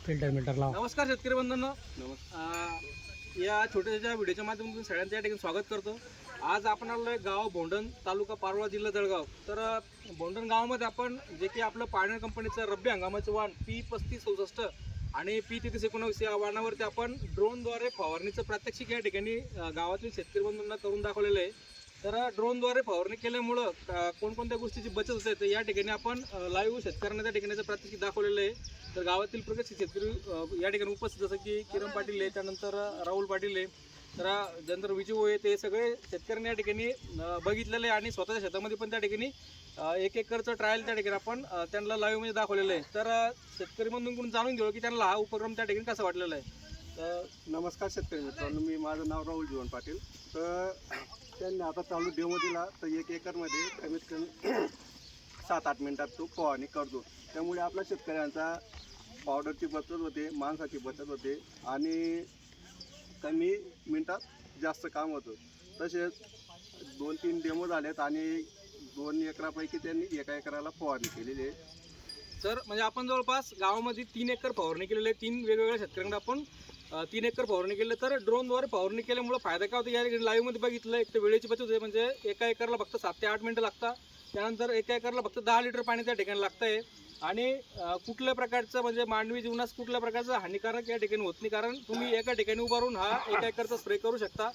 Filter मिल्टर लावा. नमस्कार शेतकरी बंधूंनो. या छोट्याशा व्हिडिओच्या माध्यमातून सगळ्यांचं या ठिकाणी स्वागत करतो. आज आपण आलो गाव भोंडण, तालुका पारोळा, जिल्हा जळगाव. तर भोंडण गावामध्ये आपण जे की आपलं पायनर कंपनीचं रब्बी हंगामाचं वाण P3566 आणि P3319 या वाणावरती आपण ड्रोनद्वारे फवारणीचं प्रात्यक्षिक या ठिकाणी गावातील शेतकरी बंधूंना करून दाखवलेलं आहे. तर ड्रोनद्वारे फवारणी केल्यामुळं कोणकोणत्या गोष्टीची बचत होते तर या ठिकाणी आपण लाईव्ह शेतकऱ्यांना त्या ठिकाणी प्रात्यक्षिक दाखवलेलं आहे. तर गावातील प्रगतशील शेतकरी या ठिकाणी उपस्थित, जसं की किरण पाटील आहे, त्यानंतर राहुल पाटील आहे, तर ज्यानंतर विजू आहे, ते सगळे शेतकऱ्यांनी या ठिकाणी बघितलेलं आहे आणि स्वतःच्या शेतामध्ये पण त्या ठिकाणी 1 एकरचं ट्रायल त्या ठिकाणी आपण त्यांना लाईव्हमध्ये दाखवलेलं आहे. तर शेतकरी बंधूंकडून जाणून घेऊ की त्यांना हा उपक्रम त्या ठिकाणी कसा वाटलेला आहे. नमस्कार शेतकरी मित्रांनो, माझं नाव राहुल जीवन पाटील. तर त्यांनी आता चालू डेमो दिला तर 1 एकरमध्ये कमीत कमी 7-8 मिनिटात तो फवारणी करतो. त्यामुळे आपल्या शेतकऱ्यांचा पावडरची बचत होते, माणसाची बचत होते आणि कमी मिनिटात जास्त काम होतं. तसेच 2-3 डेमो झालेत आणि 2 एकरापैकी त्यांनी 1 एकराला फवारणी केलेली आहे. तर म्हणजे आपण जवळपास गावामध्ये 3 एकर फवारणी केलेली आहे. 3 वेगवेगळ्या शेतकऱ्यांना आपण 3 एकर फवारणी केली. तर ड्रोनद्वारे फवारणी केल्यामुळे फायदा काय होतो या ठिकाणी लाईव्हमध्ये बघितलं. एक तर वेळेची बचत होते, म्हणजे 1 एकरला फक्त 7 ते 8 मिनिटं लागतात. त्यानंतर 1 एकरला फक्त 10 लिटर पाणी त्या ठिकाणी लागतं आहे आणि कुठल्या प्रकारचं म्हणजे मानवी जीवनास कुठल्या प्रकारचं हानिकारक या ठिकाणी होत नाही, कारण तुम्ही एका ठिकाणी उभारून हा 1 एकरचा स्प्रे करू शकता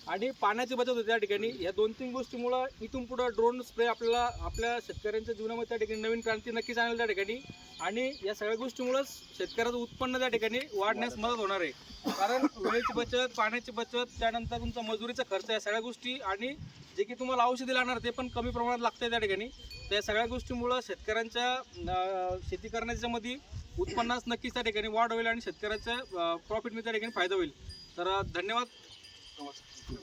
आणि पाण्याची बचत होते त्या ठिकाणी. या 2-3 गोष्टीमुळं इथून पुढं ड्रोन स्प्रे आपल्याला आपल्या शेतकऱ्यांच्या जीवनामध्ये त्या ठिकाणी नवीन क्रांती नक्कीच आणेल त्या ठिकाणी. आणि या सगळ्या गोष्टीमुळंच शेतकऱ्याचं उत्पन्न त्या ठिकाणी वाढण्यास मदत होणार आहे, कारण वेळेची बचत, पाण्याची बचत, त्यानंतर तुमचा मजुरीचा खर्च, या सगळ्या गोष्टी आणि जे की तुम्हाला औषधी लागणार ते पण कमी प्रमाणात लागतं त्या ठिकाणी. त्या सगळ्या गोष्टीमुळं शेतकऱ्यांच्या शेती करण्याच्यामध्ये उत्पन्नास नक्कीच त्या ठिकाणी वाढ होईल आणि शेतकऱ्याचं प्रॉफिटमध्ये त्या ठिकाणी फायदा होईल. तर धन्यवाद. नमस्कार.